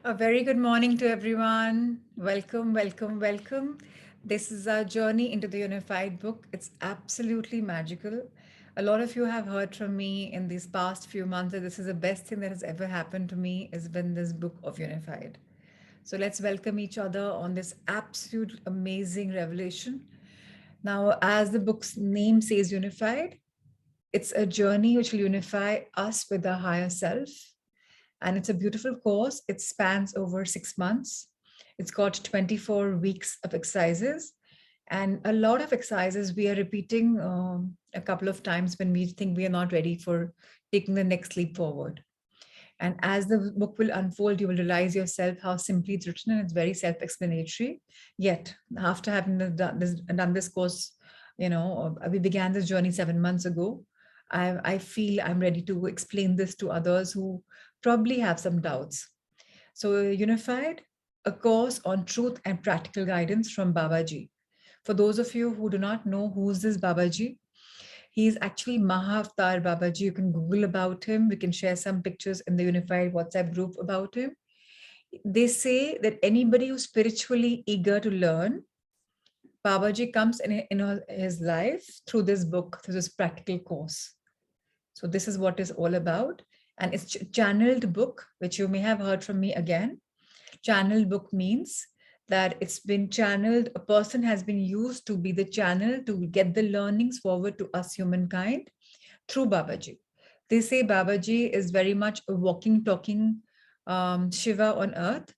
A very good morning to everyone. Welcome, welcome, welcome. This is our journey into the Unified book. It's absolutely magical. A lot of you have heard from me in these past few months that this is the best thing that has ever happened to me has been this book of Unified. So let's welcome each other on this absolute amazing revelation. Now, as the book's name says, Unified, it's a journey which will unify us with our higher self, and it's a beautiful course. It spans over 6 months. It's got 24 weeks of exercises, and a lot of exercises we are repeating a couple of times when we think we are not ready for taking the next leap forward. And as the book will unfold, you will realize yourself how simply it's written, and it's very self-explanatory. Yet, after having done this course, we began this journey 7 months ago. I feel I'm ready to explain this to others who probably have some doubts. So, Unified, a course on truth and practical guidance from Babaji. For those of you who do not know who's this Babaji, he's actually Mahavtar Babaji. You can Google about him. We can share some pictures in the Unified WhatsApp group about him. They say that anybody who's spiritually eager to learn, Babaji comes in his life through this book, through this practical course. So this is what it's all about. And it's channeled book, which you may have heard from me again. Channeled book means that it's been channeled, a person has been used to be the channel to get the learnings forward to us humankind through Babaji. They say Babaji is very much a walking, talking Shiva on earth,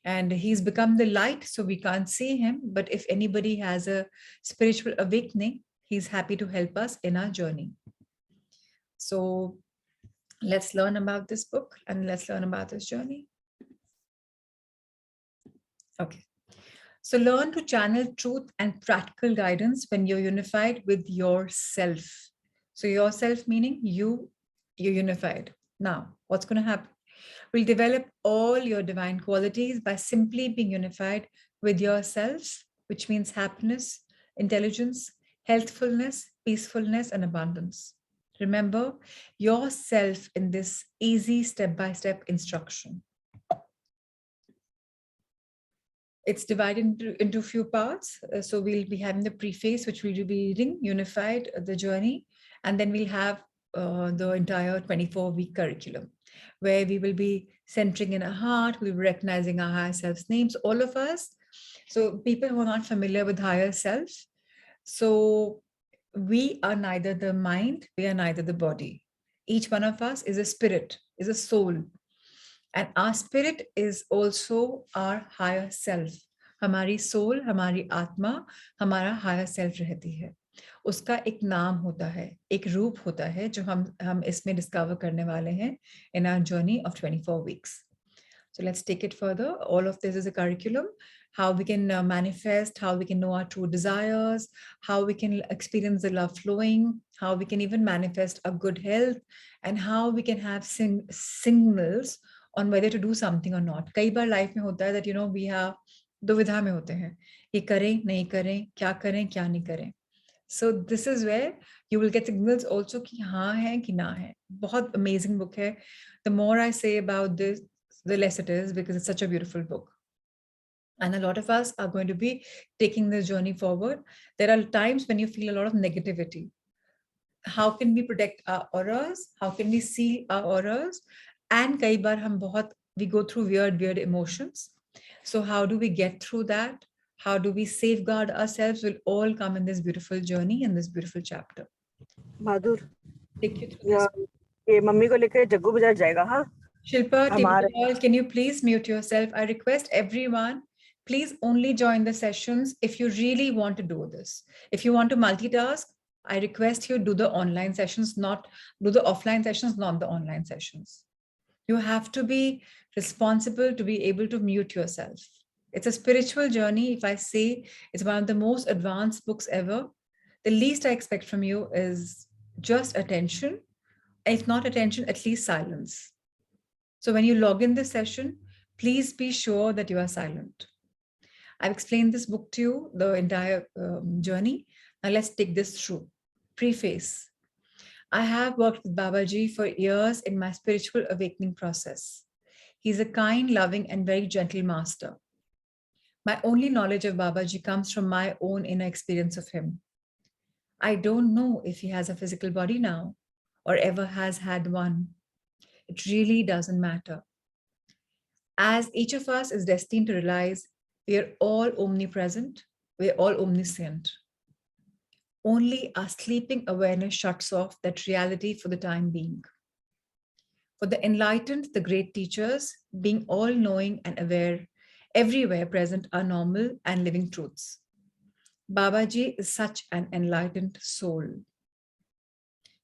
and he's become the light, so we can't see him. But if anybody has a spiritual awakening, he's happy to help us in our journey. So let's learn about this book and let's learn about this journey. Okay. So learn to channel truth and practical guidance when you're unified with yourself. So yourself meaning you're unified. Now, what's going to happen? We'll develop all your divine qualities by simply being unified with yourself, which means happiness, intelligence, healthfulness, peacefulness, and abundance. Remember yourself in this easy step-by-step instruction. It's divided into a few parts. So we'll be having the preface, which we'll be reading, Unified, the journey, and then we'll have the entire 24-week curriculum, where we will be centering in our heart, we'll be recognizing our higher self's names, all of us. So people who are not familiar with higher self, so we are neither the mind, we are neither the body. Each one of us is a spirit, is a soul. And our spirit is also our higher self. हमारी soul, हमारी आत्मा, हमारा higher self रहती है. उसका एक नाम होता है, एक रूप होता है जो हम इसमें discover करने वाले हैं in our journey of 24 weeks. So let's take it further. All of this is a curriculum, how we can manifest, how we can know our true desires, how we can experience the love flowing, how we can even manifest a good health, and how we can have signals on whether to do something or not. कई बार life में होता है that we have दुविधा में होते हैं, ये करें नहीं करें, क्या नहीं करें. So this is where you will get signals also कि हाँ है कि ना है. बहुत amazing book है. The more I say about this, the less it is, because it's such a beautiful book. And a lot of us are going to be taking this journey forward. There are times when you feel a lot of negativity. How can we protect our auras? How can we see our auras? And kai bar we go through weird emotions. So how do we get through that? How do we safeguard ourselves will all come in this beautiful journey, in this beautiful chapter. Madhur, Take you through this. ये mummy को लेकर जग्गू बाजार जाएगा. हाँ, Shilpa, can you please mute yourself? I request everyone, please only join the sessions if you really want to do this. If you want to multitask, I request you do the online sessions, not do the offline sessions, not the online sessions. You have to be responsible to be able to mute yourself. It's a spiritual journey. If I say it's one of the most advanced books ever, the least I expect from you is just attention. If not attention, at least silence. So when you log in this session, please be sure that you are silent. I've explained this book to you, the entire journey. Now let's take this through. Preface. I have worked with Babaji for years in my spiritual awakening process. He's a kind, loving, and very gentle master. My only knowledge of Babaji comes from my own inner experience of him. I don't know if he has a physical body now or ever has had one. It really doesn't matter. As each of us is destined to realize, we are all omnipresent, we are all omniscient. Only our sleeping awareness shuts off that reality for the time being. For the enlightened, the great teachers, being all knowing and aware, everywhere present are normal and living truths. Babaji is such an enlightened soul.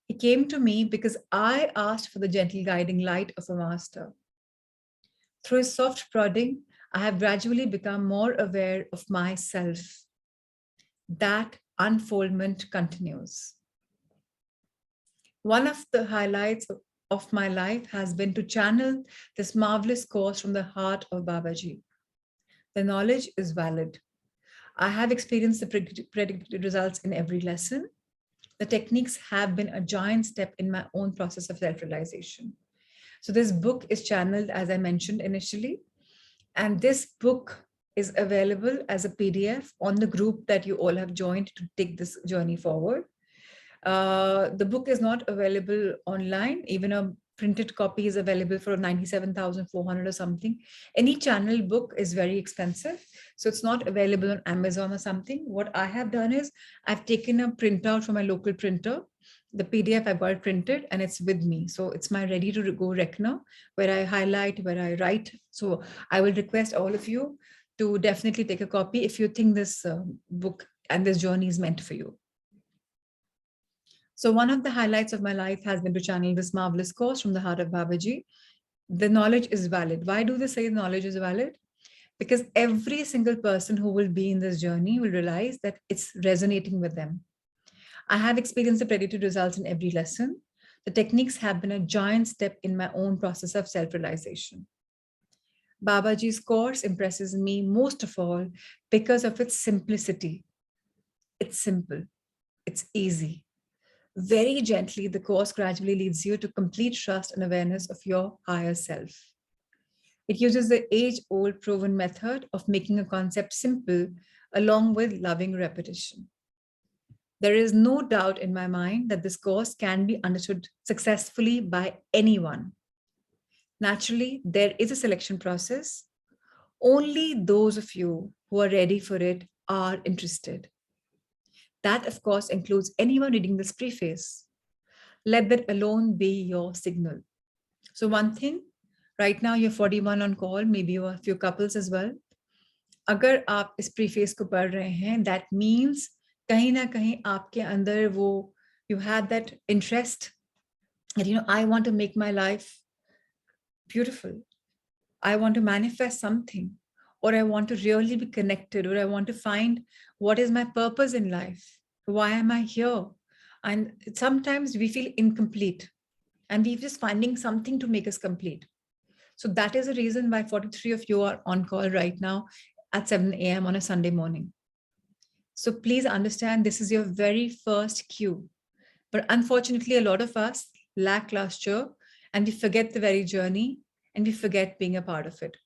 He came to me because I asked for the gentle guiding light of a master. Through his soft prodding, I have gradually become more aware of myself. That unfoldment continues. One of the highlights of my life has been to channel this marvelous course from the heart of Babaji. The knowledge is valid. I have experienced the predicted results in every lesson. The techniques have been a giant step in my own process of self-realization. So this book is channeled, as I mentioned initially, and this book is available as a PDF on the group that you all have joined to take this journey forward. The book is not available online. Even a printed copy is available for 97,400 or something. Any channel book is very expensive. So it's not available on Amazon or something. What I have done is I've taken a printout from my local printer. The PDF I got it printed and it's with me. So it's my ready to go reckoner where I highlight, where I write. So I will request all of you to definitely take a copy if you think this book and this journey is meant for you. So one of the highlights of my life has been to channel this marvelous course from the heart of Babaji. The knowledge is valid. Why do they say knowledge is valid? Because every single person who will be in this journey will realize that it's resonating with them. I have experienced the predicted results in every lesson. The techniques have been a giant step in my own process of self-realization. Babaji's course impresses me most of all because of its simplicity. It's simple. It's easy. Very gently, the course gradually leads you to complete trust and awareness of your higher self. It uses the age-old proven method of making a concept simple along with loving repetition. There is no doubt in my mind that this course can be understood successfully by anyone. Naturally, there is a selection process. Only those of you who are ready for it are interested. That, of course, includes anyone reading this preface. Let that alone be your signal. So one thing, right now you're 41 on call, maybe you are a few couples as well. अगर आप इस preface को पढ़ रहे हैं, that means कहीं ना कहीं आपके अंदर वो, you had that interest that, I want to make my life beautiful. I want to manifest something, or I want to really be connected, or I want to find what is my purpose in life. Why am I here? And sometimes we feel incomplete and we're just finding something to make us complete. So that is the reason why 43 of you are on call right now at 7 a.m. on a Sunday morning. So please understand this is your very first cue. But unfortunately, a lot of us lackluster and we forget the very journey and we forget being a part of it.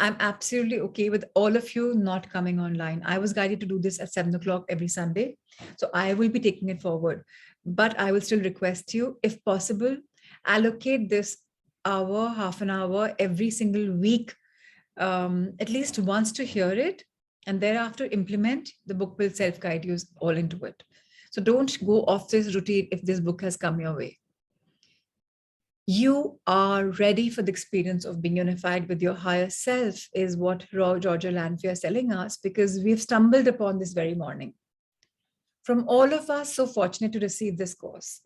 I'm absolutely okay with all of you not coming online. I was guided to do this at 7 o'clock every Sunday. So I will be taking it forward. But I will still request you, if possible, allocate this hour, half an hour every single week, at least once to hear it. And thereafter implement, the book will self-guide you all into it. So don't go off this routine if this book has come your way. You are ready for the experience of being unified with your higher self is what Roger Lanphier is telling us, because we've stumbled upon this very morning. From all of us so fortunate to receive this course,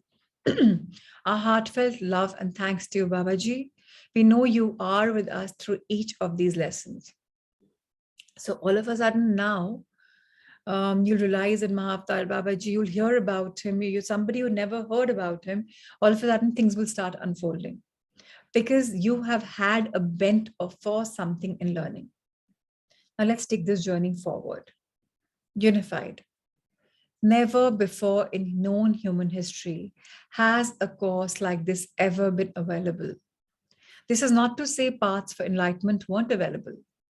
our heartfelt love and thanks to you, Babaji. We know you are with us through each of these lessons. So all of a sudden now, you'll realize that Mahavatar Babaji, you'll hear about him, you're somebody who never heard about him, all of a sudden things will start unfolding because you have had a bent for something in learning. Now let's take this journey forward. Unified. Never before in known human history has a course like this ever been available. This is not to say paths for enlightenment weren't available.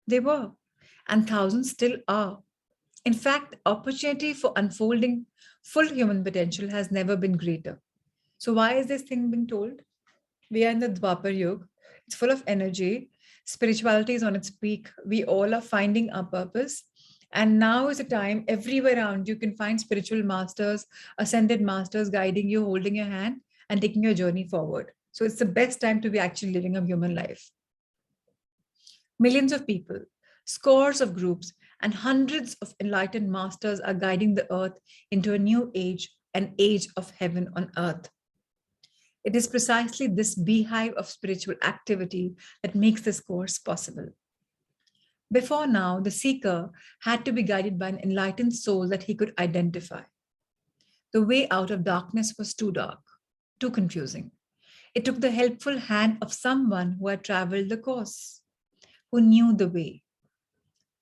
They were, and thousands still are. In fact, the opportunity for unfolding full human potential has never been greater. So, why is this thing being told? We are in the Dwapar Yuga. It's full of energy. Spirituality is on its peak. We all are finding our purpose. And now is the time everywhere around you can find spiritual masters, ascended masters guiding you, holding your hand, and taking your journey forward. So it's the best time to be actually living a human life. Millions of people, scores of groups, and hundreds of enlightened masters are guiding the earth into a new age, an age of heaven on earth. It is precisely this beehive of spiritual activity that makes this course possible. Before now, the seeker had to be guided by an enlightened soul that he could identify. The way out of darkness was too dark, too confusing. It took the helpful hand of someone who had traveled the course, who knew the way.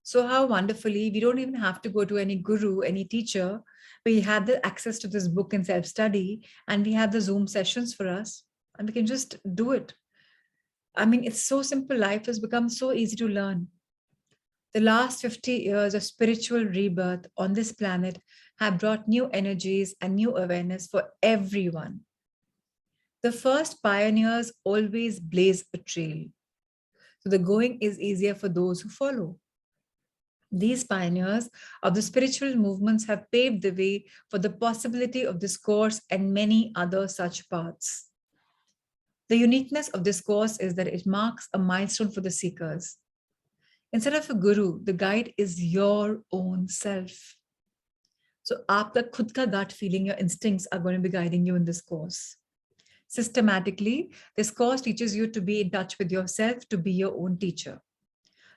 So, how wonderfully, we don't even have to go to any guru, any teacher. We have the access to this book and self study, and we have the Zoom sessions for us, and we can just do it. I mean, it's so simple. Life has become so easy to learn. The last 50 years of spiritual rebirth on this planet have brought new energies and new awareness for everyone. The first pioneers always blaze a trail. So the going is easier for those who follow. These pioneers of the spiritual movements have paved the way for the possibility of this course and many other such paths. The uniqueness of this course is that it marks a milestone for the seekers. Instead of a guru, the guide is your own self. So, aapka khud ka gut feeling, your instincts are going to be guiding you in this course. Systematically, this course teaches you to be in touch with yourself, to be your own teacher.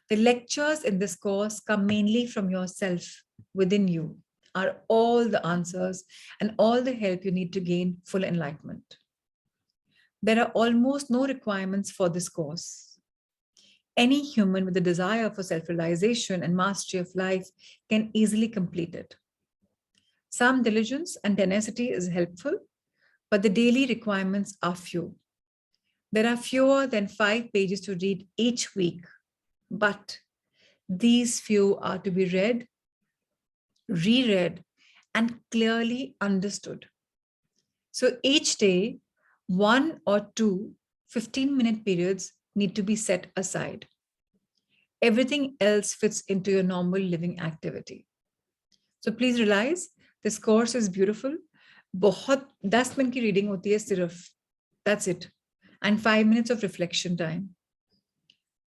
The lectures in this course come mainly from yourself within you, are all the answers and all the help you need to gain full enlightenment. There are almost no requirements for this course. Any human with a desire for self-realization and mastery of life can easily complete it. Some diligence and tenacity is helpful, but the daily requirements are few. There are fewer than 5 pages to read each week, but these few are to be read, reread, and clearly understood. So each day, 1 or 2 15-minute periods need to be set aside. Everything else fits into your normal living activity. So please realize this course is beautiful. बहुत 10 minute की reading होती है सिर्फ, that's it, and 5 minutes of reflection time.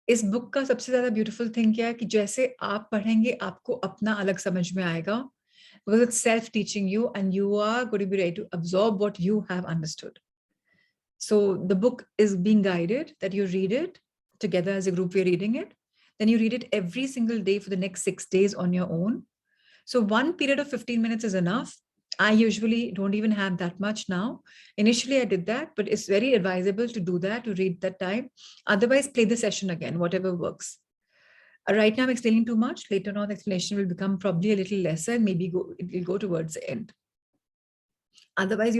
इस book का सबसे ज्यादा beautiful thing क्या है कि जैसे आप पढ़ेंगे आपको अपना अलग समझ में आएगा, because it's self teaching you and you are going to be ready to absorb what you have understood. So the book is being guided that you read it together as a group. We're reading it, then you read it every single day for the next 6 days on your own. So one period of 15 minutes is enough. I usually don't even have that much now. Initially, I did that, but it's very advisable to do that, to read that time. Otherwise, play the session again, whatever works. Right now, I'm explaining too much. Later on, the explanation will become probably a little lesser and maybe it will go towards the end. Otherwise,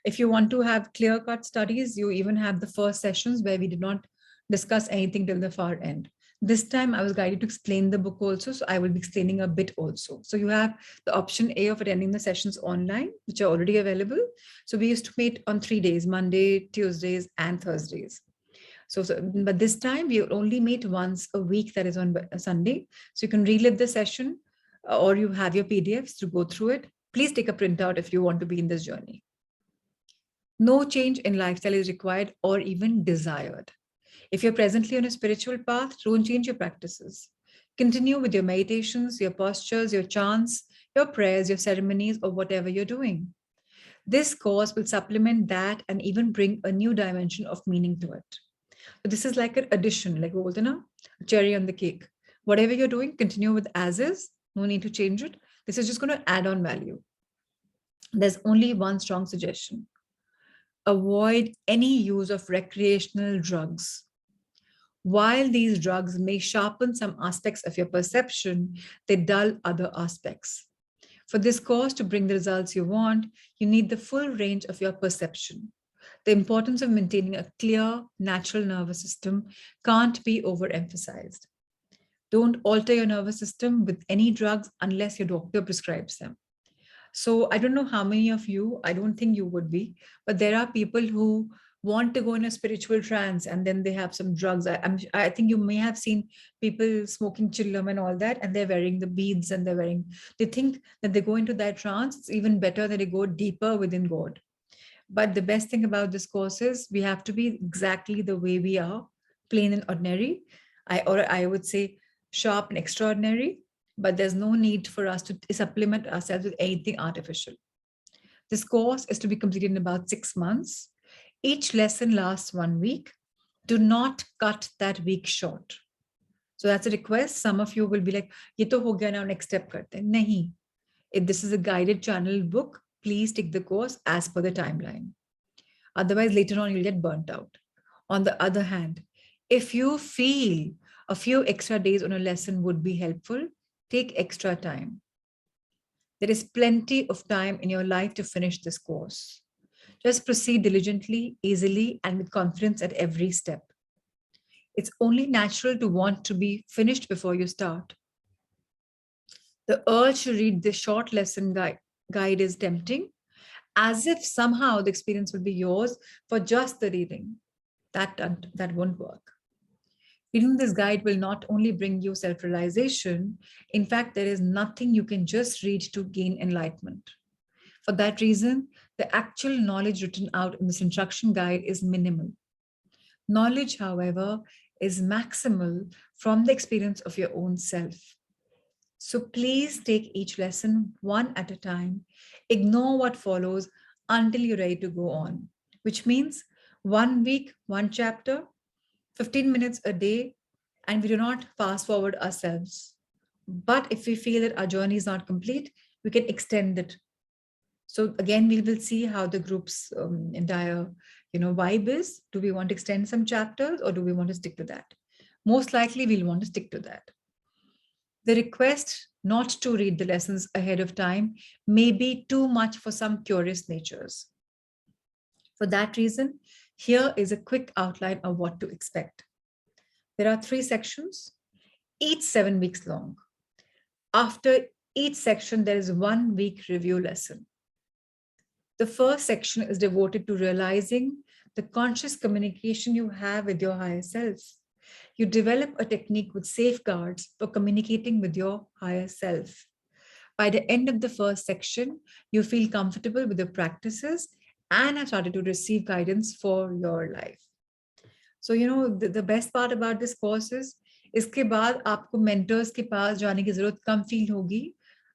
if you want to have clear-cut studies, you even have the first sessions where we did not discuss anything till the far end. This time I was guided to explain the book also, so I will be explaining a bit also. So you have the option A of attending the sessions online, which are already available. So we used to meet on 3 days, Monday, Tuesdays, and Thursdays. But this time we only meet once a week, that is on a Sunday. So you can relive the session or you have your PDFs to go through it. Please take a printout if you want to be in this journey. No change in lifestyle is required or even desired. If you're presently on a spiritual path, don't change your practices. Continue with your meditations, your postures, your chants, your prayers, your ceremonies, or whatever you're doing. This course will supplement that and even bring a new dimension of meaning to it. So this is like an addition, like a cherry on the cake. Whatever you're doing, continue with as is. No need to change it. This is just going to add on value. There's only one strong suggestion. Avoid any use of recreational drugs. While these drugs may sharpen some aspects of your perception, they dull other aspects. For this course to bring the results you want, you need the full range of your perception. The importance of maintaining a clear, natural nervous system can't be overemphasized. Don't alter your nervous system with any drugs unless your doctor prescribes them. So I don't know how many of you, I don't think you would be, but there are people who want to go in a spiritual trance and then they have some drugs. I think you may have seen people smoking chillum and all that, and they're wearing the beads and they think that they go into that trance. It's even better that they go deeper within God. But the best thing about this course is we have to be exactly the way we are, plain and ordinary. I would say sharp and extraordinary, but there's no need for us to supplement ourselves with anything artificial. This course is to be completed in about 6 months. Each lesson lasts 1 week. Do not cut that week short. So that's a request. Some of you will be like, "Ye to ho gaya now, next step karte." Nahi. If this is a guided channel book, please take the course as per the timeline. Otherwise, later on, you'll get burnt out. On the other hand, if you feel a few extra days on a lesson would be helpful, take extra time. There is plenty of time in your life to finish this course. Just proceed diligently, easily, and with confidence at every step. It's only natural to want to be finished before you start. The urge to read this short lesson guide is tempting, as if somehow the experience will be yours for just the reading. That won't work. Reading this guide will not only bring you self-realization, in fact, there is nothing you can just read to gain enlightenment. For that reason, the actual knowledge written out in this instruction guide is minimal. Knowledge, however, is maximal from the experience of your own self. So please take each lesson one at a time. Ignore what follows until you're ready to go on, which means 1 week, one chapter, 15 minutes a day, and we do not fast forward ourselves. But if we feel that our journey is not complete, we can extend it. So again, we will see how the group's entire vibe is. Do we want to extend some chapters or do we want to stick to that? Most likely we'll want to stick to that. The request not to read the lessons ahead of time may be too much for some curious natures. For that reason, here is a quick outline of what to expect. There are 3 sections, each 7 weeks long. After each section, there is 1 week review lesson. The first section is devoted to realizing the conscious communication you have with your higher self. You develop a technique with safeguards for communicating with your higher self. By the end of the first section, you feel comfortable with the practices and have started to receive guidance for your life. So, the best part about this course is, इसके बाद आपको mentors के पास जाने की जरूरत कम feel होगी,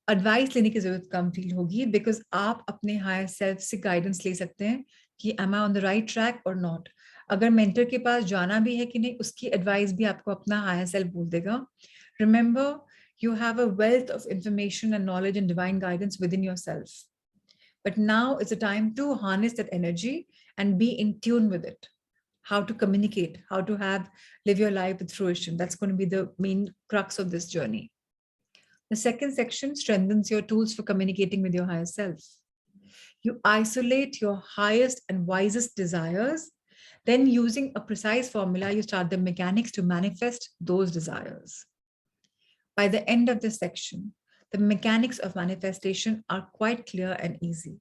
advice लेने की जरूरत कम फील होगी, बिकॉज आप अपने हायर सेल्फ से गाइडेंस ले सकते हैं कि am I on the right track or not. अगर मेंटर के पास जाना भी है कि नहीं, उसकी एडवाइस भी आपको अपना हायर सेल्फ बोल देगा. Remember, you have a wealth of information and knowledge and divine guidance within yourself. But now is the time to harness that energy and be in tune with it. How to communicate, how to live your life with fruition. That's going to be the main crux of this journey. The second section strengthens your tools for communicating with your higher self. You isolate your highest and wisest desires. Then using a precise formula, you start the mechanics to manifest those desires. By the end of this section, the mechanics of manifestation are quite clear and easy.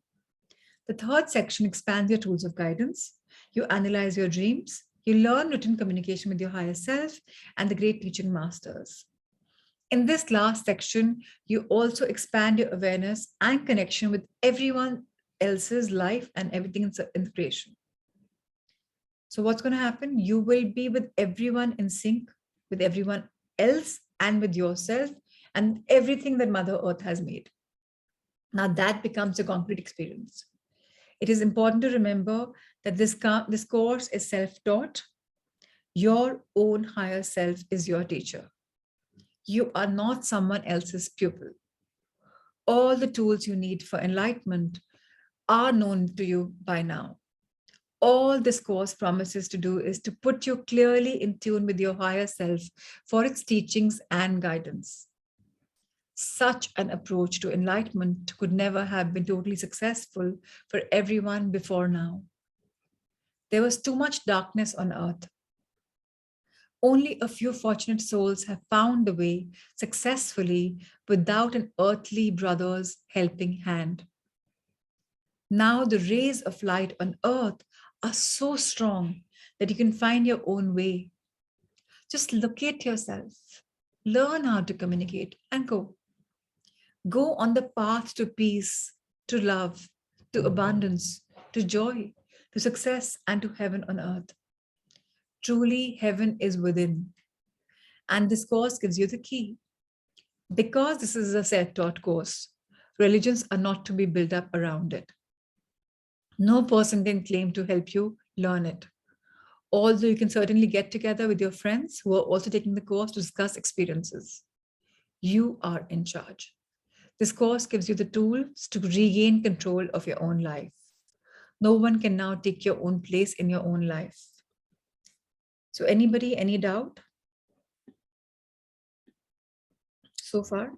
The third section expands your tools of guidance. You analyze your dreams. You learn written communication with your higher self and the great teaching masters. In this last section, you also expand your awareness and connection with everyone else's life and everything in creation. So what's going to happen? You will be with everyone in sync with everyone else and with yourself and everything that Mother Earth has made. Now that becomes a concrete experience. It is important to remember that this course is self-taught. Your own higher self is your teacher. You are not someone else's pupil. All the tools you need for enlightenment are known to you by now. All this course promises to do is to put you clearly in tune with your higher self for its teachings and guidance. Such an approach to enlightenment could never have been totally successful for everyone before now. There was too much darkness on earth. Only a few fortunate souls have found the way successfully without an earthly brother's helping hand. Now the rays of light on earth are so strong that you can find your own way. Just locate yourself, learn how to communicate, and go. Go on the path to peace, to love, to abundance, to joy, to success, and to heaven on earth. Truly, heaven is within. And this course gives you the key. Because this is a self-taught course, religions are not to be built up around it. No person can claim to help you learn it. Although you can certainly get together with your friends who are also taking the course to discuss experiences. You are in charge. This course gives you the tools to regain control of your own life. No one can now take your own place in your own life. So anybody, any doubt so far?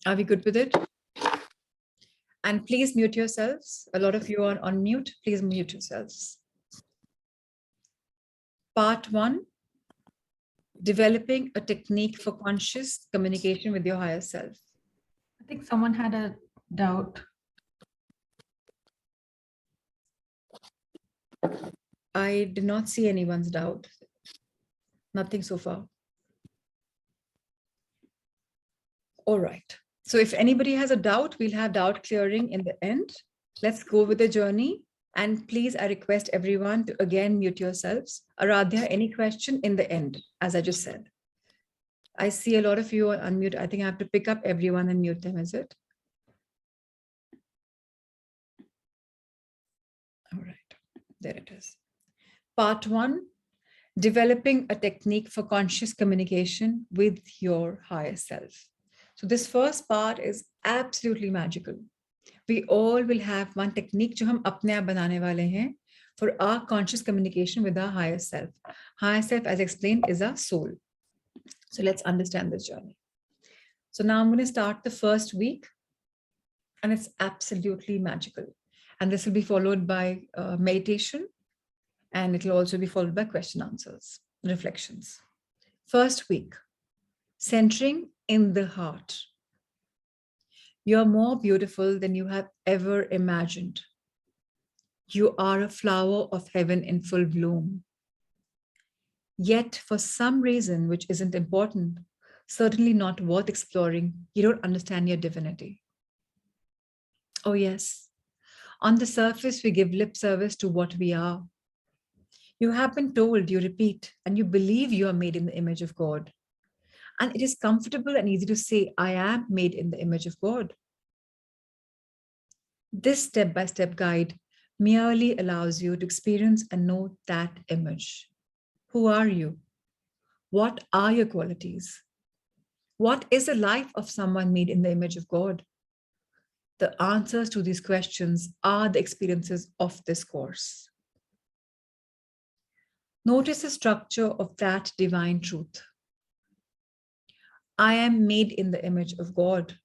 Are we good with it? And please mute yourselves. A lot of you are on mute. Please mute yourselves. Part 1, developing a technique for conscious communication with your higher self. I think someone had a doubt. I did not see anyone's doubt. Nothing so far. All right. So if anybody has a doubt, we'll have doubt clearing in the end. Let's go with the journey. And please, I request everyone to again mute yourselves. Aradhya, any question in the end, as I just said? I see a lot of you are unmute. I think I have to pick up everyone and mute them, is it? All right, there it is. Part 1, developing a technique for conscious communication with your higher self. So this first part is absolutely magical. We all will have one technique जो हम अपने आप बनाने वाले हैं for our conscious communication with our higher self. Higher self, as explained, is our soul. So let's understand this journey. So now I'm going to start the first week, and it's absolutely magical. And this will be followed by meditation, and it will also be followed by question answers, reflections. First week, centering in the heart. You're more beautiful than you have ever imagined. You are a flower of heaven in full bloom. Yet, for some reason which isn't important, certainly not worth exploring, you don't understand your divinity. Oh yes, on the surface, we give lip service to what we are. You have been told, you repeat, and you believe you are made in the image of God. And it is comfortable and easy to say, I am made in the image of God. This step-by-step guide merely allows you to experience and know that image. Who are you? What are your qualities? What is the life of someone made in the image of God? The answers to these questions are the experiences of this course. Notice the structure of that divine truth. I am made in the image of God.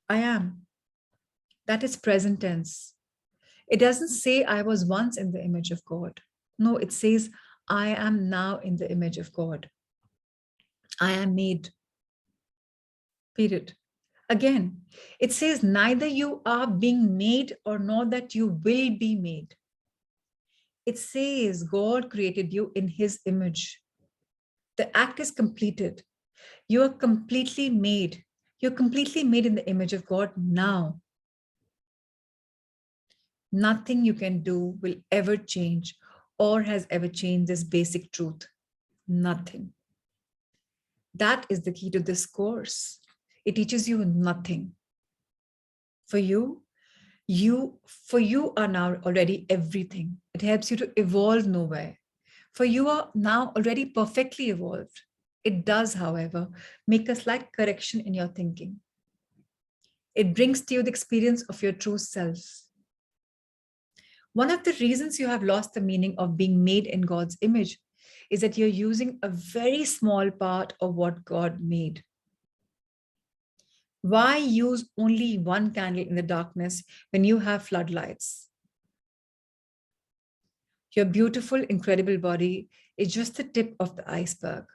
I am. That is present tense. It doesn't say I was once in the image of God. No, it says I am now in the image of God. I am made. Period. Again, it says neither you are being made or nor that you will be made. It says God created you in his image. The act is completed. You are completely made. You're completely made in the image of God now. Nothing you can do will ever change or has ever changed this basic truth. Nothing. That is the key to this course. It teaches you nothing. For you are now already everything. It helps you to evolve nowhere. For you are now already perfectly evolved. It does, however, make a slight correction in your thinking. It brings to you the experience of your true self. One of the reasons you have lost the meaning of being made in God's image is that you're using a very small part of what God made. Why use only one candle in the darkness when you have floodlights? Your beautiful, incredible body is just the tip of the iceberg,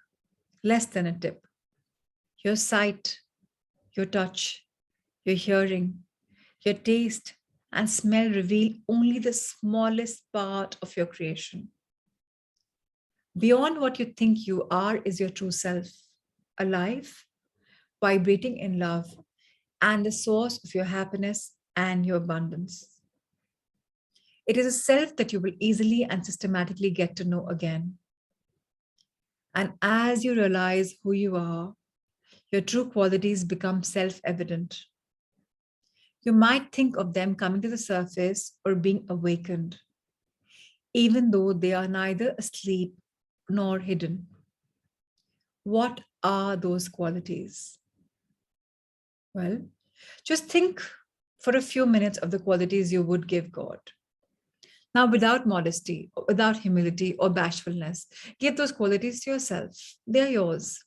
less than a tip. Your sight, your touch, your hearing, your taste, and smell reveal only the smallest part of your creation. Beyond what you think you are is your true self, alive, vibrating in love, and the source of your happiness and your abundance. It is a self that you will easily and systematically get to know again. And as you realize who you are, your true qualities become self evident. You might think of them coming to the surface or being awakened, even though they are neither asleep nor hidden. What are those qualities? Well, just think for a few minutes of the qualities you would give God. Now, without modesty, without humility or bashfulness, give those qualities to yourself. They're yours.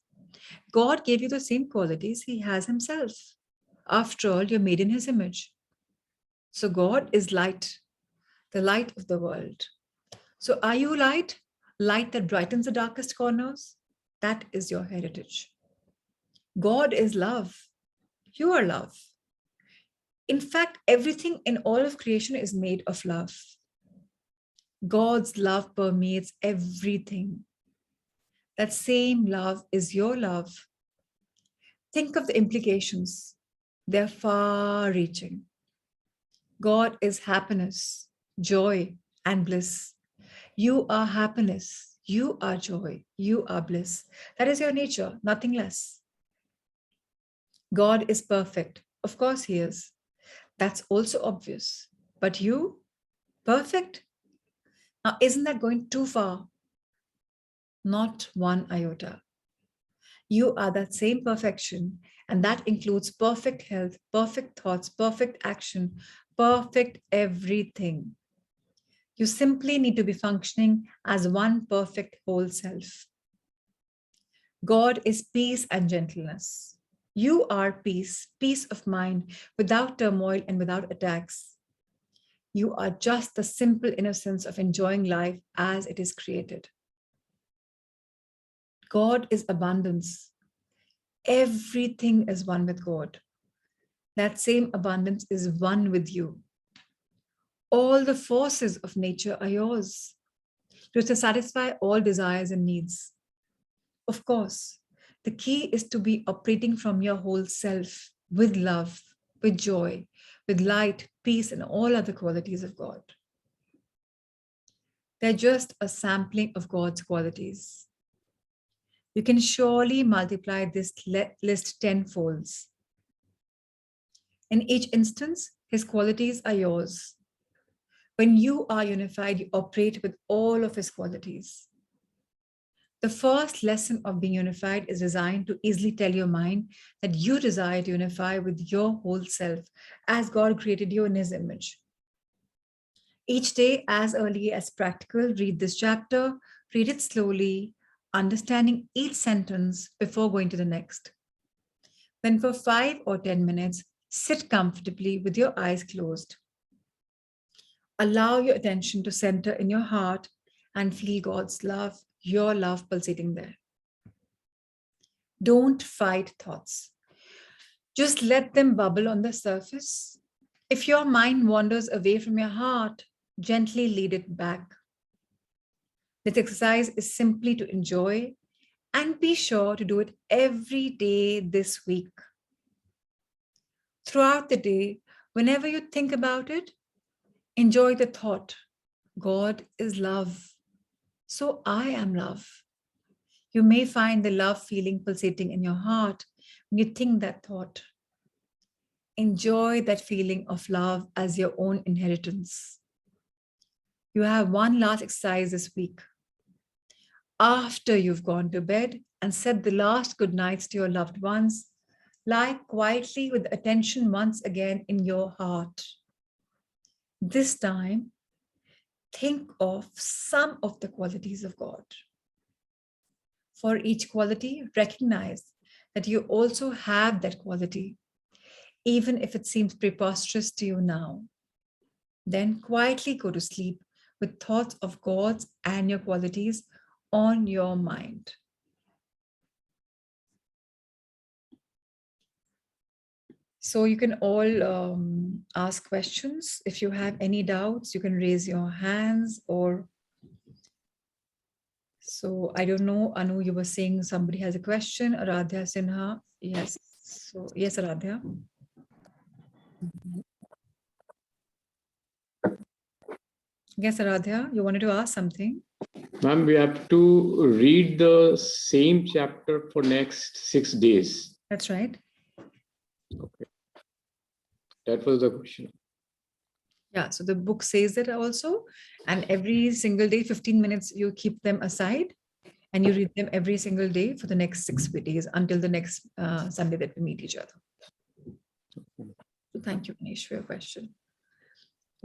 God gave you the same qualities He has Himself. After all, you're made in His image. So, God is light, the light of the world. So, are you light? Light that brightens the darkest corners? That is your heritage. God is love. You are love. In fact, everything in all of creation is made of love. God's love permeates everything. That same love is your love. Think of the implications. They're far reaching. God is happiness, joy, and bliss. You are happiness. You are joy. You are bliss. That is your nature, nothing less. God is perfect. Of course, He is. That's also obvious. But you, perfect? Now, isn't that going too far? Not one iota. You are that same perfection, and that includes perfect health, perfect thoughts, perfect action, perfect everything. You simply need to be functioning as one perfect whole self. God is peace and gentleness. You are peace, peace of mind, without turmoil and without attacks. You are just the simple innocence of enjoying life as it is created. God is abundance. Everything is one with God. That same abundance is one with you. All the forces of nature are yours to satisfy all desires and needs. Of course, the key is to be operating from your whole self with love, with joy, with light, peace, and all other qualities of God. They're just a sampling of God's qualities. You can surely multiply this list tenfolds. In each instance, His qualities are yours. When you are unified, you operate with all of His qualities. The first lesson of being unified is designed to easily tell your mind that you desire to unify with your whole self as God created you in His image. Each day, as early as practical, read this chapter, read it slowly, understanding each sentence before going to the next. Then for 5 or 10 minutes, sit comfortably with your eyes closed. Allow your attention to center in your heart and feel God's love, your love pulsating there. Don't fight thoughts. Just let them bubble on the surface. If your mind wanders away from your heart, gently lead it back. This exercise is simply to enjoy and be sure to do it every day this week. Throughout the day, whenever you think about it, enjoy the thought, God is love, so I am love. You may find the love feeling pulsating in your heart when you think that thought. Enjoy that feeling of love as your own inheritance. You have one last exercise this week. After you've gone to bed and said the last good nights to your loved ones, lie quietly with attention once again in your heart. This time, think of some of the qualities of God. For each quality, recognize that you also have that quality, even if it seems preposterous to you now. Then quietly go to sleep with thoughts of God's and your qualities on your mind. So you can all ask questions. If you have any doubts, you can raise your hands or. So I don't know, Anu, you were saying somebody has a question. Aradhya Sinha. Yes. So yes, Aradhya. Yes, Aradhya, you wanted to ask something? Ma'am, we have to read the same chapter for next 6 days. That's right. Okay. That was the question. Yeah, so the book says that also. And every single day, 15 minutes, you keep them aside and you read them every single day for the next 6 days until the next Sunday that we meet each other. So thank you, Manish, for your question.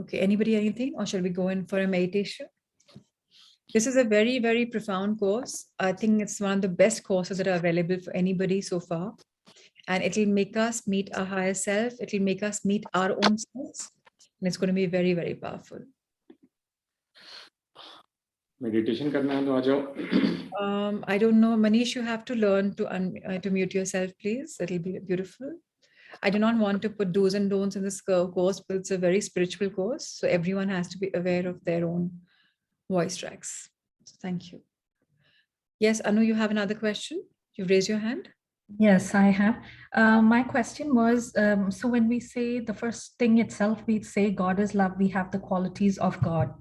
Okay, anybody, anything? Or shall we go in for a meditation? This is a very, very profound course. I think it's one of the best courses that are available for anybody so far. And it'll make us meet our higher self. It'll make us meet our own selves. And it's going to be very, very powerful. Meditation करना है तो आ जाओ. I don't know, Manish, you have to learn to mute yourself, please. It'll be beautiful. I do not want to put do's and don'ts in this course, but it's a very spiritual course. So everyone has to be aware of their own voice tracks. So thank you. Yes, Anu, you have another question? You raise your hand. Yes, I have. My question was, so when we say the first thing itself, we say God is love, we have the qualities of God.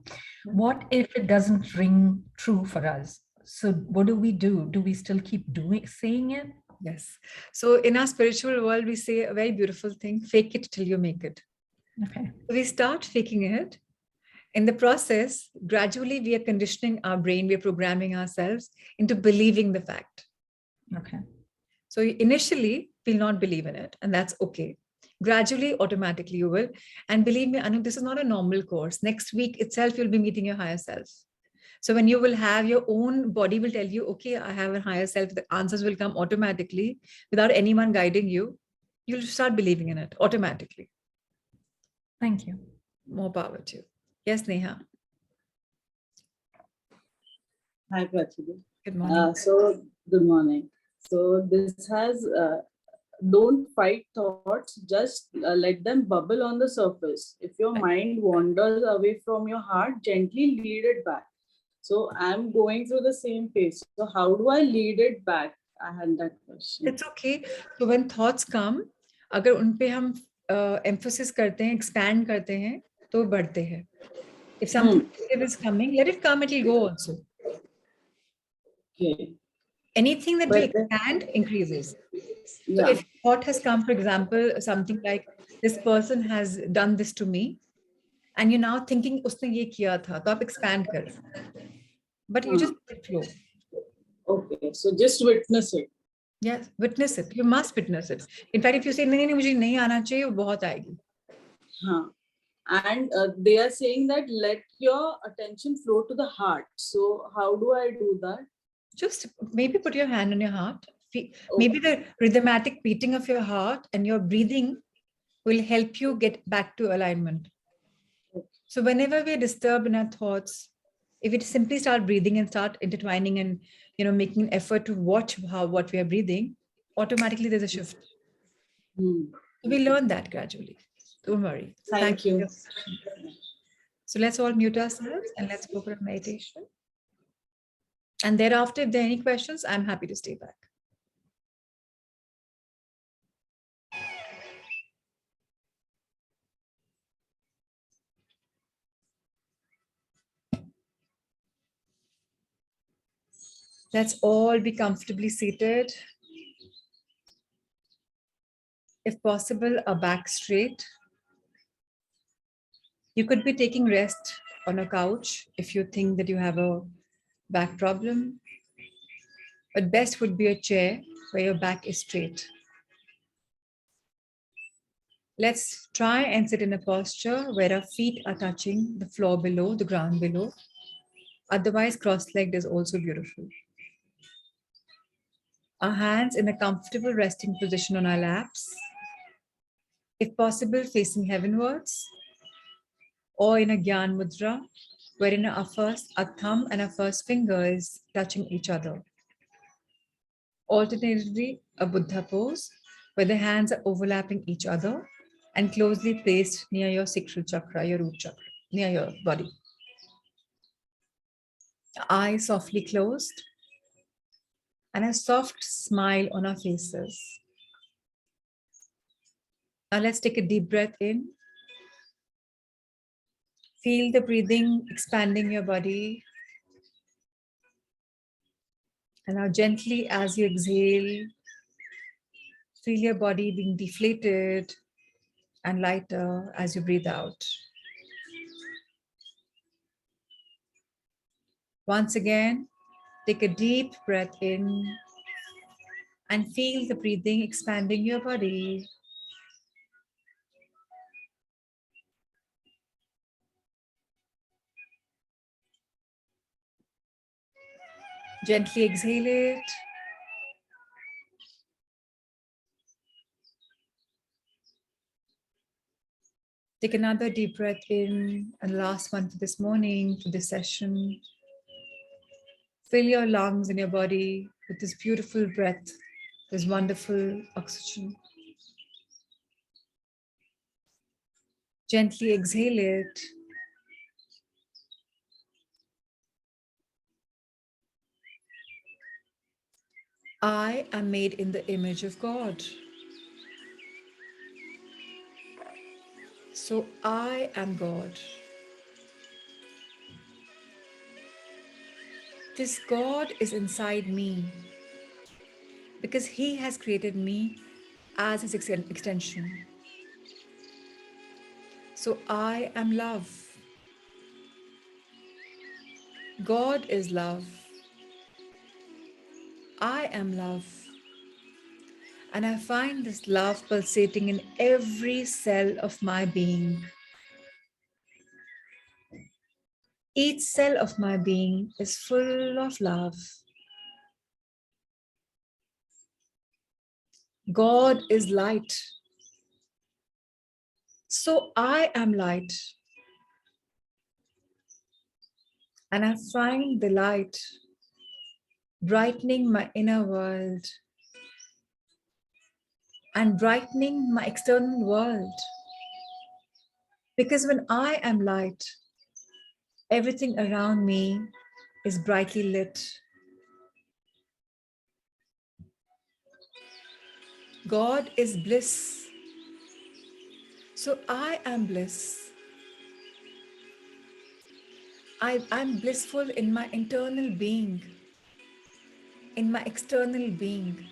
What if it doesn't ring true for us? So what do? Do we still keep saying it? Yes. So in our spiritual world, we say a very beautiful thing, fake it till you make it. Okay. So we start faking it. In the process, gradually we are conditioning our brain, we are programming ourselves into believing the fact. Okay. So initially, we'll not believe in it, and that's okay. Gradually, automatically you will. And believe me, Anu, this is not a normal course. Next week itself, you'll be meeting your higher self. So when you will have your own body will tell you, okay, I have a higher self, the answers will come automatically without anyone guiding you. You'll start believing in it automatically. Thank you. More power to you. Yes, Neha. Hi, Prachi. Good morning. Good morning. So this has, don't fight thoughts, just let them bubble on the surface. If your mind wanders away from your heart, gently lead it back. So I'm going through the same phase. So how do I lead it back? I had that question. It's okay. So when thoughts come, अगर उन पे हम emphasis करते हैं, expand करते हैं, तो बढ़ते हैं. If something is coming, let it come, it will go also. Okay. Anything that we expand increases. Yeah. So if thought has come, for example, something like this person has done this to me, and you're now thinking उसने ये किया था, तो आप expand कर. But you just let it flow. Okay, so just witness it. Yes, witness it. You must witness it. In fact, if you say नहीं मुझे नहीं आना चाहिए, वो बहुत आएगी. Huh. And they are saying that let your attention flow to the heart. So how do I do that? Just maybe put your hand on your heart. Maybe the rhythmatic beating of your heart and your breathing will help you get back to alignment. So whenever we're disturbed in our thoughts, if we simply start breathing and start intertwining and making an effort to watch what we are breathing, automatically there's a shift. So we learn that gradually. Don't worry. Thank you. So let's all mute ourselves and let's go for a meditation. And thereafter, if there are any questions, I'm happy to stay back. Let's all be comfortably seated. If possible, a back straight. You could be taking rest on a couch if you think that you have a back problem. But best would be a chair where your back is straight. Let's try and sit in a posture where our feet are touching the floor below, the ground below. Otherwise, cross-legged is also beautiful. Our hands in a comfortable resting position on our laps. If possible, facing heavenwards or in a Gyan Mudra, wherein our thumb and our first finger is touching each other. Alternatively, a Buddha pose, where the hands are overlapping each other and closely placed near your sacral chakra, your root chakra, near your body. Eyes softly closed and a soft smile on our faces. Now let's take a deep breath in. Feel the breathing expanding your body. And now gently as you exhale, feel your body being deflated and lighter as you breathe out. Once again, take a deep breath in and feel the breathing expanding your body. Gently exhale it. Take another deep breath in, and last one for this morning, for this session. Fill your lungs and your body with this beautiful breath, this wonderful oxygen. Gently exhale it. I am made in the image of God. So I am God. This God is inside me because He has created me as His extension. So I am love. God is love. I am love. And I find this love pulsating in every cell of my being. Each cell of my being is full of love. God is light. So I am light. And I find the light brightening my inner world and brightening my external world. Because when I am light, everything around me is brightly lit. God is bliss. So I am bliss. I'm blissful in my internal being, in my external being.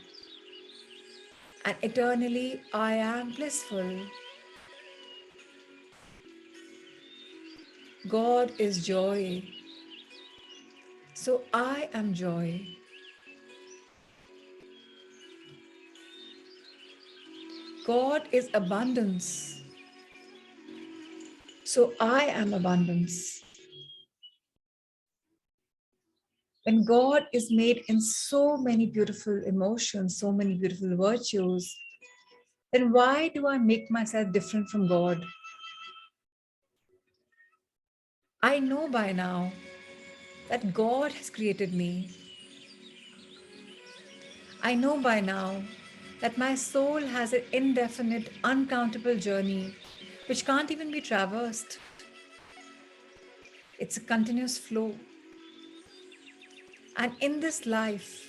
And eternally, I am blissful. God is joy. So I am joy. God is abundance. So I am abundance. When God is made in so many beautiful emotions, so many beautiful virtues, then why do I make myself different from God? I know by now that God has created me. I know by now that my soul has an indefinite, uncountable journey which can't even be traversed. It's a continuous flow. And in this life,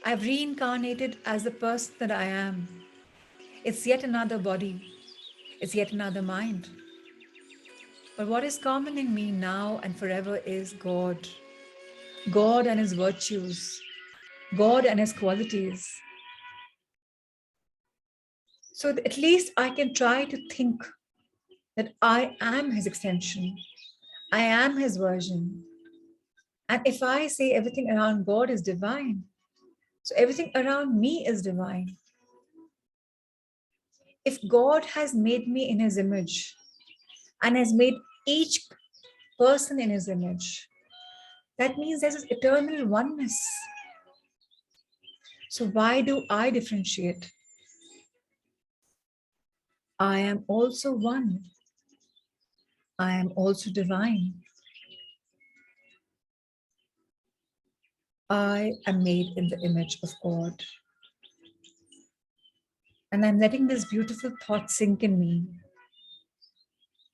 I've reincarnated as the person that I am. It's yet another body. It's yet another mind. But what is common in me now and forever is God. God and His virtues. God and His qualities. So at least I can try to think that I am His extension. I am His version. And if I say everything around God is divine, so everything around me is divine. If God has made me in His image and has made each person in His image, that means there's this eternal oneness. So why do I differentiate? I am also one. I am also divine. I am made in the image of God. And I'm letting this beautiful thought sink in me.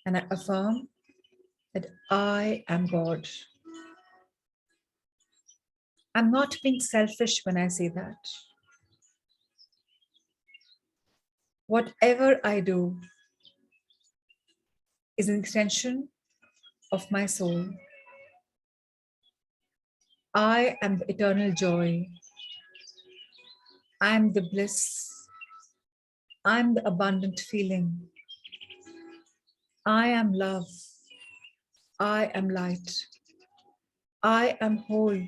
And I affirm that I am God. I'm not being selfish when I say that. Whatever I do is an extension of my soul. I am the eternal joy. I am the bliss. I am the abundant feeling. I am love. I am light. I am whole.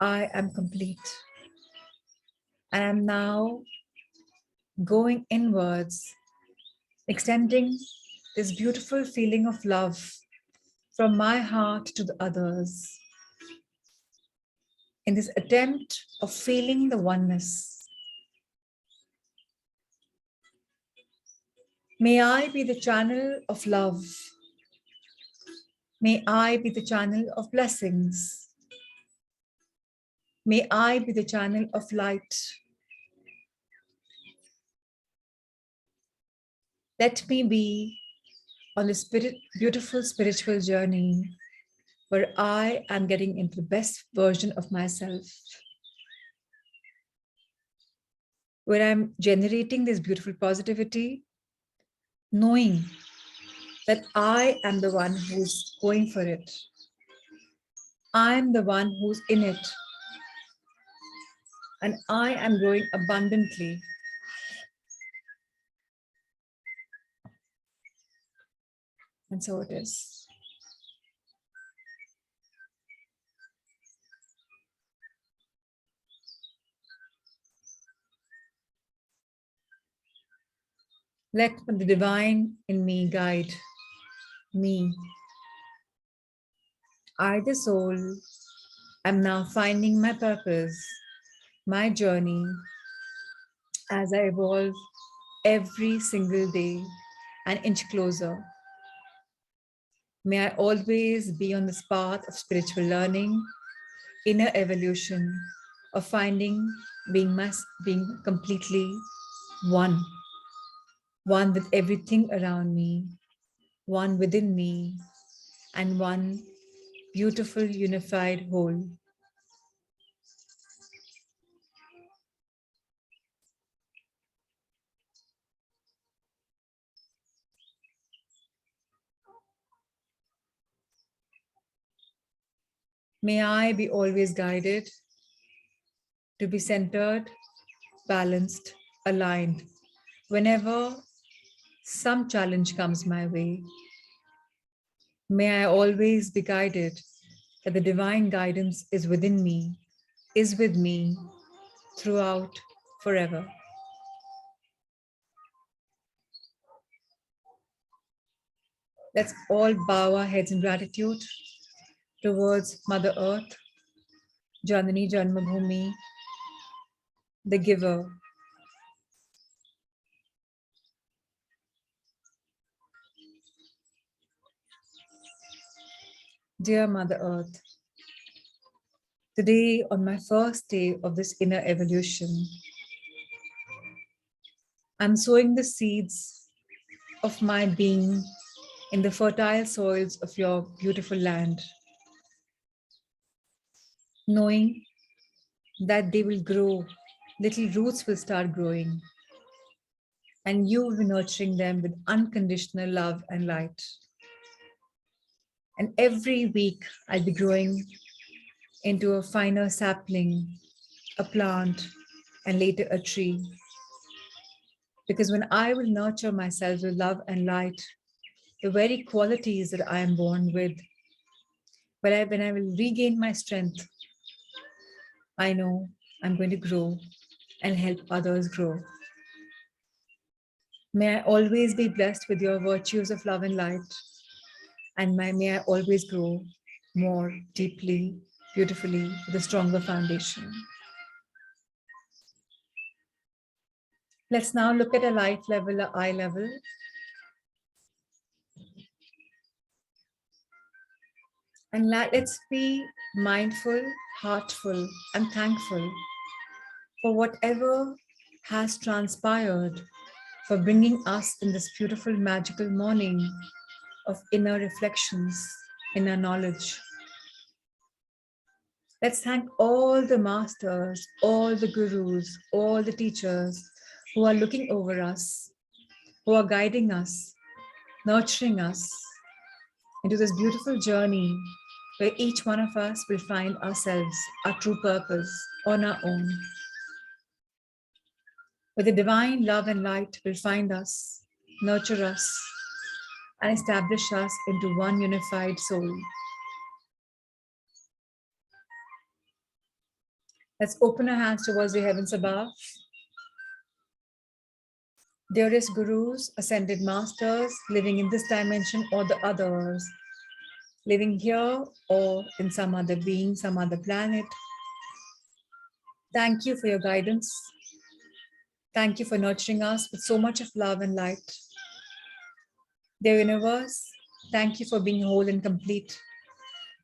I am complete. And I'm now going inwards, extending this beautiful feeling of love from my heart to the others, in this attempt of feeling the oneness. May I be the channel of love. May I be the channel of blessings. May I be the channel of light. Let me be on this beautiful spiritual journey where I am getting into the best version of myself, where I'm generating this beautiful positivity, knowing that I am the one who's going for it. I'm the one who's in it. And I am growing abundantly. And so it is. Let the divine in me guide me. I, the soul, am now finding my purpose, my journey, as I evolve every single day, an inch closer. May I always be on this path of spiritual learning, inner evolution, of finding being completely one with everything around me, one within me, and one beautiful unified whole. May I be always guided to be centered, balanced, aligned whenever some challenge comes my way. May I always be guided that the divine guidance is within me, is with me throughout, forever. Let's all bow our heads in gratitude towards Mother Earth, Janani Janmabhoomi, the giver. Dear Mother Earth, today on my first day of this inner evolution, I'm sowing the seeds of my being in the fertile soils of your beautiful land, knowing that they will grow, little roots will start growing, and you will be nurturing them with unconditional love and light. And every week I'll be growing into a finer sapling, a plant, and later a tree. Because when I will nurture myself with love and light, the very qualities that I am born with, when I will regain my strength, I know I'm going to grow and help others grow. May I always be blessed with your virtues of love and light, and may I always grow more deeply, beautifully, with a stronger foundation. Let's now look at a light level, a eye level. And let's be mindful heartful, and thankful for whatever has transpired, for bringing us in this beautiful, magical morning of inner reflections, inner knowledge. Let's thank all the masters, all the gurus, all the teachers who are looking over us, who are guiding us, nurturing us into this beautiful journey where each one of us will find ourselves, our true purpose on our own. Where the divine love and light will find us, nurture us, and establish us into one unified soul. Let's open our hands towards the heavens above. Dearest gurus, ascended masters, living in this dimension or the others, living here or in some other being, some other planet. Thank you for your guidance. Thank you for nurturing us with so much of love and light. Dear universe, thank you for being whole and complete,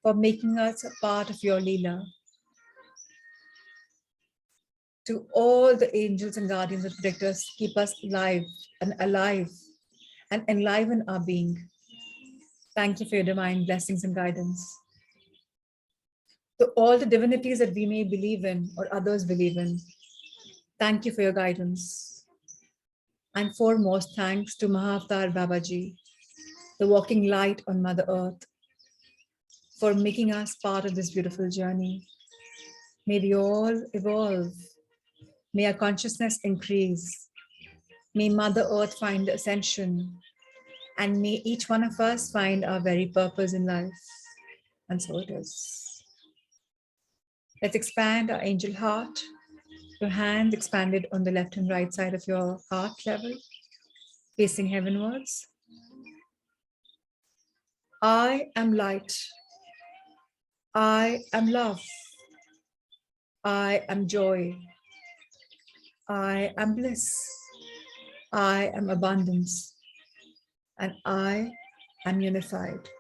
for making us a part of your Leela. To all the angels and guardians and protectors, keep us alive and enliven our being. Thank you for your divine blessings and guidance. To all the divinities that we may believe in or others believe in, thank you for your guidance. And foremost, thanks to Mahavatar Babaji, the walking light on Mother Earth, for making us part of this beautiful journey. May we all evolve. May our consciousness increase. May Mother Earth find ascension. And may each one of us find our very purpose in life. And so it is. Let's expand our angel heart. Your hands expanded on the left and right side of your heart level, facing heavenwards. I am light. I am love. I am joy. I am bliss. I am abundance. And I am unified.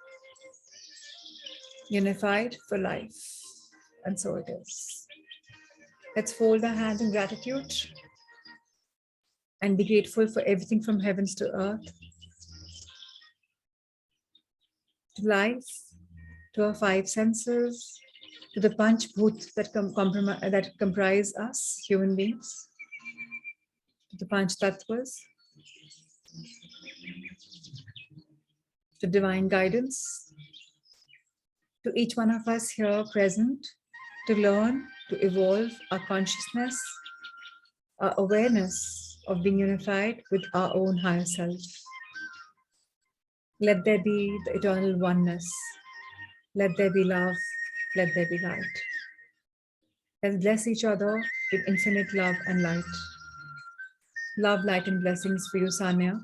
Unified for life. And so it is. Let's fold our hands in gratitude and be grateful for everything from heavens to earth, to life, to our five senses, to the Panch Bhut that comprise us, human beings, to the Panch Tattvas, to divine guidance, to each one of us here present, to learn, to evolve our consciousness, our awareness of being unified with our own higher self. Let there be the eternal oneness. Let there be love. Let there be light. Let's bless each other with infinite love and light. Love, light, and blessings for you, Sanya,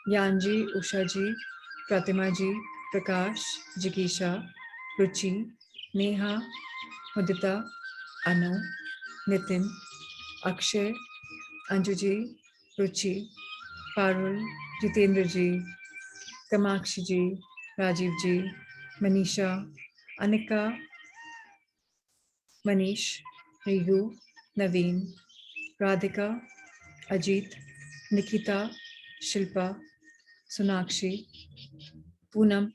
Yanji, Ushaji, Pratimaji, Prakash, Jikisha, Ruchi, Neha, Mudita, Anu, Nitin, Akshay, Anjuji, Ruchi, Parul, Jitendraji, Kamakshiji, Rajivji, Manisha, Anika, Manish, Rigu, Naveen, Radhika, Ajit, Nikita, Shilpa, Sonakshi, Poonam,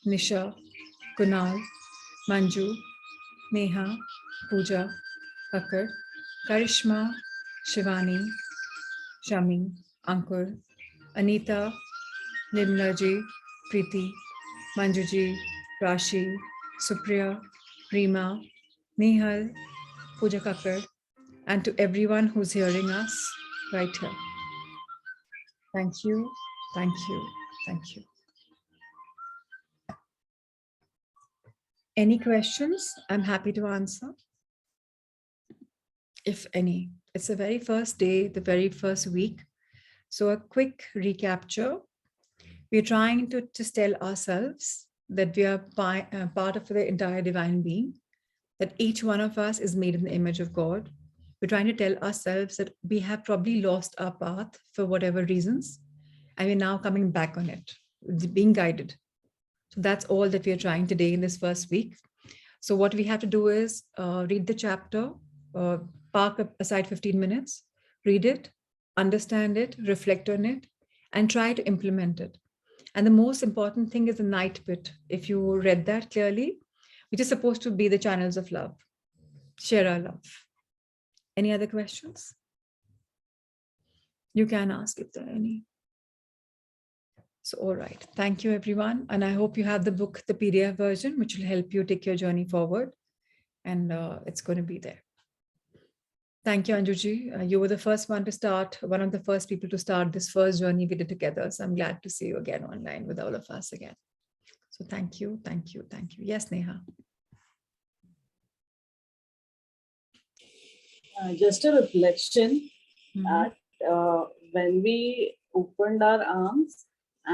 Nisha, Kunal, Manju, Neha, Pooja, Kakar, Karishma, Shivani, Shami, Ankur, Anita, Nirmalaji, Preeti, Manjuji, Rashi, Supriya, Rima, Nehal, Pooja Kakar, and to everyone who's hearing us right here. Thank you, thank you, thank you. Any questions? I'm happy to answer, if any. It's the very first day, the very first week. So a quick recapture. We're trying to just tell ourselves that we are part of the entire divine being, that each one of us is made in the image of God. We're trying to tell ourselves that we have probably lost our path for whatever reasons, and we're now coming back on it, being guided. So that's all that we're trying today in this first week. So what we have to do is read the chapter, park aside 15 minutes, read it, understand it, reflect on it, and try to implement it. And the most important thing is the night bit. If you read that clearly, which is supposed to be the channels of love. Share our love. Any other questions? You can ask if there are any. So, all right. Thank you, everyone. And I hope you have the book, the PDF version, which will help you take your journey forward. And it's going to be there. Thank you, Anjuji. You were the first one to start, one of the first people to start this first journey we did together. So I'm glad to see you again online with all of us again. So thank you, thank you, thank you. Yes, Neha. Just a reflection Mhm. that when we opened our arms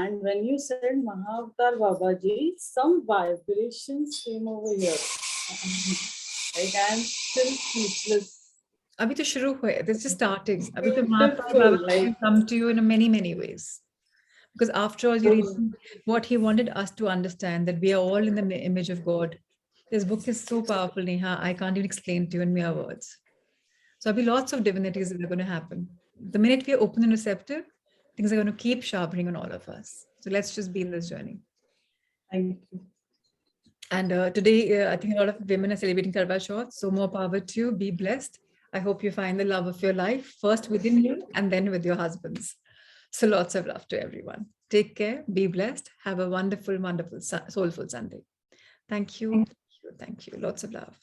and when you said Mahavatar Babaji, some vibrations came over here. Like I'm still speechless. Abhi to shuru hua hai. This is just starting. Abhi to Beautiful, Baba like- will come to you in many, many ways. Because after all, you read what he wanted us to understand, that we are all in the image of God. This book is so powerful, Neha. I can't even explain to you in mere words. So there'll be lots of divinities that are going to happen. The minute we are open and receptive, things are going to keep sharpening on all of us. So let's just be in this journey. Thank you. And today, I think a lot of women are celebrating Karwa Chauth. So more power to you. Be blessed. I hope you find the love of your life first within you and then with your husbands. So lots of love to everyone. Take care. Be blessed. Have a wonderful, wonderful, soulful Sunday. Thank you. Thank you. Thank you. Lots of love.